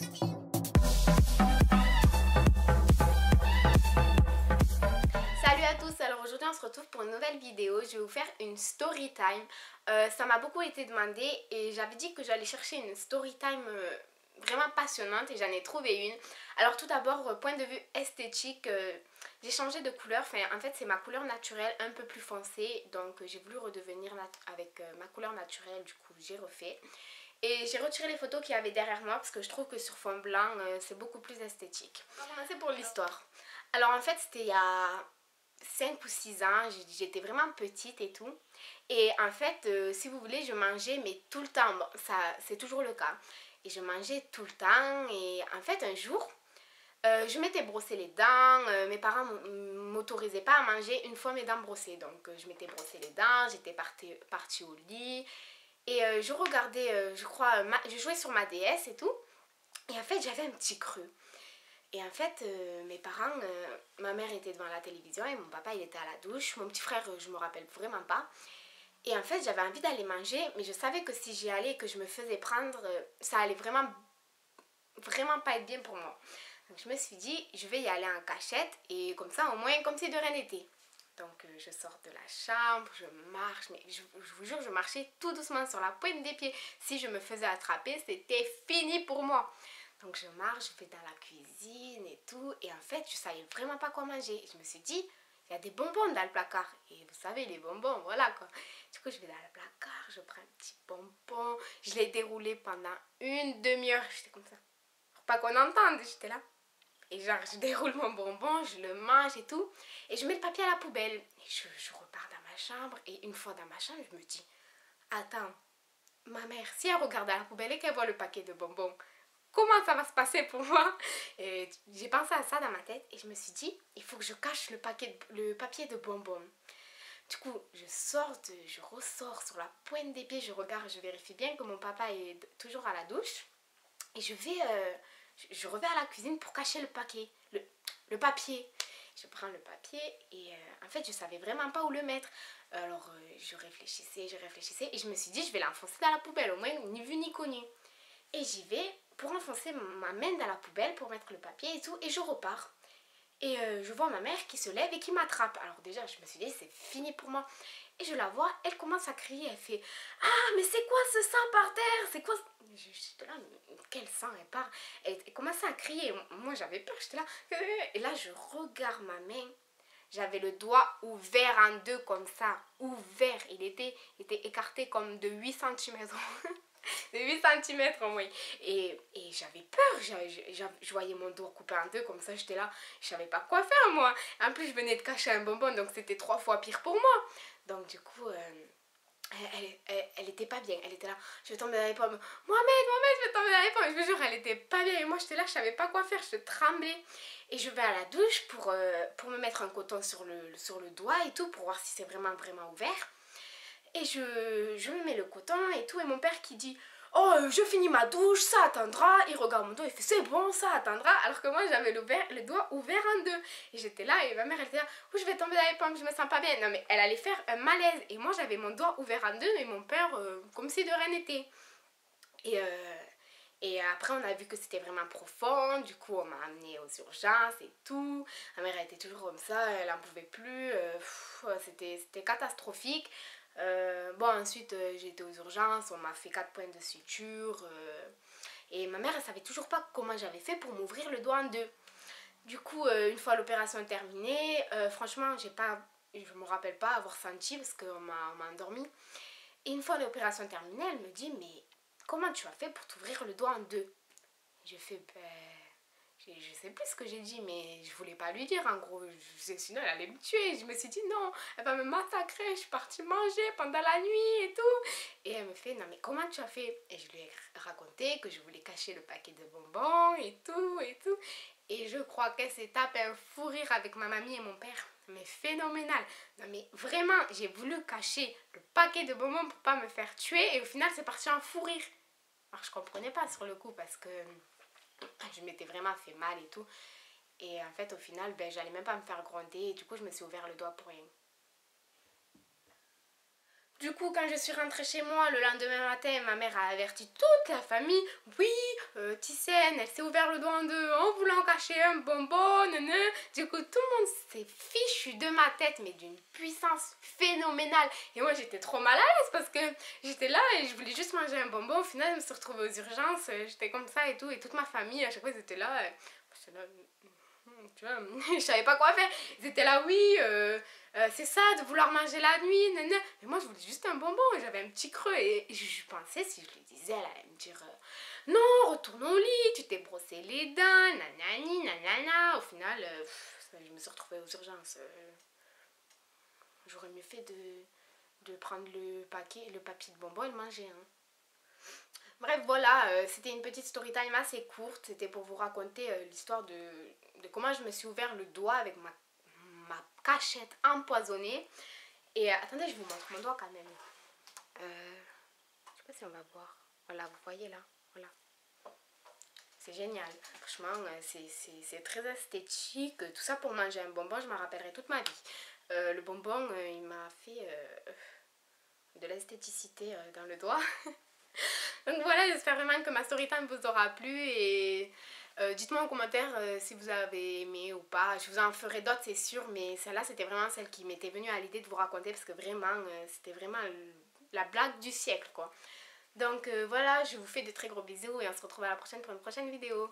Salut à tous, alors aujourd'hui on se retrouve pour une nouvelle vidéo. Je vais vous faire une story time. Ça m'a beaucoup été demandé et j'avais dit que j'allais chercher une story time vraiment passionnante et j'en ai trouvé une. Alors tout d'abord, point de vue esthétique, j'ai changé de couleur. Enfin, en fait c'est ma couleur naturelle un peu plus foncée, donc j'ai voulu redevenir avec ma couleur naturelle. Du coup j'ai refait. Et j'ai retiré les photos qu'il y avait derrière moi parce que je trouve que sur fond blanc c'est beaucoup plus esthétique. On va commencer pour l'histoire. Alors en fait c'était il y a 5 ou 6 ans, j'étais vraiment petite et tout. Et en fait, si vous voulez, je mangeais mais tout le temps. Bon, ça c'est toujours le cas. Et je mangeais tout le temps. Et en fait, un jour, je m'étais brossé les dents. Mes parents m'autorisaient pas à manger une fois mes dents brossées. Donc, je m'étais brossé les dents, j'étais partie au lit. Et je regardais, je crois, je jouais sur ma DS et tout. Et en fait, j'avais un petit creux. Et en fait, mes parents, ma mère était devant la télévision et mon papa il était à la douche. Mon petit frère, je me rappelle vraiment pas. Et en fait, j'avais envie d'aller manger, mais je savais que si j'y allais et que je me faisais prendre, ça allait vraiment pas être bien pour moi. Donc je me suis dit, je vais y aller en cachette et comme ça, au moins, comme si de rien n'était. Donc je sors de la chambre, je marche, mais je vous jure, je marchais tout doucement sur la pointe des pieds. Si je me faisais attraper, c'était fini pour moi. Donc je marche, je vais dans la cuisine et tout. Et en fait, je savais vraiment pas quoi manger. Je me suis dit, il y a des bonbons dans le placard. Et vous savez, les bonbons, voilà quoi. Du coup, je vais dans le placard, je prends un petit bonbon. Je l'ai déroulé pendant une demi-heure. J'étais comme ça. Pour pas qu'on entende, j'étais là. Et genre, je déroule mon bonbon, je le mange et tout. Et je mets le papier à la poubelle. Et je repars dans ma chambre. Et une fois dans ma chambre, je me dis, attends, ma mère, si elle regarde à la poubelle et qu'elle voit le paquet de bonbons, comment ça va se passer pour moi? Et j'ai pensé à ça dans ma tête et je me suis dit, il faut que je cache le papier de bonbons. Du coup, je ressors sur la pointe des pieds, je regarde, je vérifie bien que mon papa est toujours à la douche. Et je reviens à la cuisine pour cacher le papier. Je prends le papier et en fait, je savais vraiment pas où le mettre. Alors, je réfléchissais et je me suis dit, je vais l'enfoncer dans la poubelle, au moins ni vu ni connu. Et j'y vais pour enfoncer ma main dans la poubelle pour mettre le papier et tout. Et je repars. Et je vois ma mère qui se lève et qui m'attrape. Alors déjà, je me suis dit, c'est fini pour moi. Et je la vois, elle commence à crier. Elle fait, ah, mais c'est quoi ce sang par terre? C'est quoi? J'étais là, quel sang elle part? Elle commençait à crier. Moi, j'avais peur, j'étais là. Et là, je regarde ma main. J'avais le doigt ouvert en deux comme ça. Ouvert. Il était écarté comme de 8 cm. De 8 cm au moins. Et j'avais peur. Je voyais mon doigt coupé en deux comme ça. J'étais là. Je savais pas quoi faire moi. En plus, je venais de cacher un bonbon. Donc, c'était 3 fois pire pour moi. Donc, du coup... elle était pas bien, elle était là, je vais tomber dans les pommes, Mohamed, je vais tomber dans les pommes, je vous jure, elle était pas bien et moi j'étais là, je savais pas quoi faire, je tremblais et je vais à la douche pour me mettre un coton sur le doigt et tout, pour voir si c'est vraiment ouvert et je me mets le coton et tout et mon père qui dit, oh je finis ma douche, ça attendra, il regarde mon doigt, il fait c'est bon, ça attendra, alors que moi j'avais le doigt ouvert en deux et j'étais là et ma mère elle était là, oh je vais tomber dans les pommes, je me sens pas bien, non mais elle allait faire un malaise et moi j'avais mon doigt ouvert en deux et mon père comme si de rien n'était et après on a vu que c'était vraiment profond, du coup on m'a amenée aux urgences et tout, ma mère elle était toujours comme ça, elle en pouvait plus, c'était catastrophique. Bon ensuite j'ai été aux urgences, on m'a fait 4 points de suture et ma mère elle savait toujours pas comment j'avais fait pour m'ouvrir le doigt en deux. Du coup une fois l'opération terminée, franchement je me rappelle pas avoir senti parce qu'on m'a endormie. Et une fois l'opération terminée, elle me dit mais comment tu as fait pour t'ouvrir le doigt en deux? Je fais je sais plus ce que j'ai dit, mais je voulais pas lui dire en gros, sinon elle allait me tuer. Je me suis dit non, elle va me massacrer, je suis partie manger pendant la nuit et tout. Et elle me fait non mais comment tu as fait? Et je lui ai raconté que je voulais cacher le paquet de bonbons et tout et tout. Et je crois qu'elle s'est tapé un fou rire avec ma mamie et mon père. Mais phénoménal. Non mais vraiment, j'ai voulu cacher le paquet de bonbons pour pas me faire tuer et au final c'est parti en fou rire. Alors je comprenais pas sur le coup parce que je m'étais vraiment fait mal et tout. Et en fait, au final, j'allais même pas me faire gronder. Et du coup, je me suis ouvert le doigt pour rien. Du coup, quand je suis rentrée chez moi le lendemain matin, ma mère a averti toute la famille. Oui, Tissène, elle s'est ouvert le doigt en deux en voulant cacher un bonbon. Nanana. Du coup, tout le monde s'est fichu de ma tête, mais d'une puissance phénoménale. Et moi, j'étais trop mal à l'aise parce que j'étais là et je voulais juste manger un bonbon. Au final, je me suis retrouvée aux urgences. J'étais comme ça et tout. Et toute ma famille, à chaque fois, ils étaient là. J'étais là, tu vois, je savais pas quoi faire. Ils étaient là, oui, c'est ça de vouloir manger la nuit, nanana. Mais moi, je voulais juste un bonbon, j'avais un petit creux. Et je pensais, si je lui disais, elle allait me dire, non, retourne au lit, tu t'es brossé les dents, nanani, nanana. Au final, je me suis retrouvée aux urgences. J'aurais mieux fait de prendre le papier de bonbons et le manger, hein. Bref, voilà, c'était une petite story time assez courte. C'était pour vous raconter l'histoire de comment je me suis ouvert le doigt avec ma cachette empoisonnée. Et attendez, je vous montre mon doigt quand même. Je sais pas si on va voir. Voilà, vous voyez là. Voilà. C'est génial. Franchement, c'est très esthétique. Tout ça pour manger un bonbon, je m'en rappellerai toute ma vie. Le bonbon, il m'a fait de l'esthéticité dans le doigt. Donc voilà, j'espère vraiment que ma story time vous aura plu et dites-moi en commentaire si vous avez aimé ou pas. Je vous en ferai d'autres, c'est sûr, mais celle-là, c'était vraiment celle qui m'était venue à l'idée de vous raconter parce que vraiment, c'était vraiment la blague du siècle, quoi. Donc voilà, je vous fais de très gros bisous et on se retrouve à la prochaine pour une prochaine vidéo.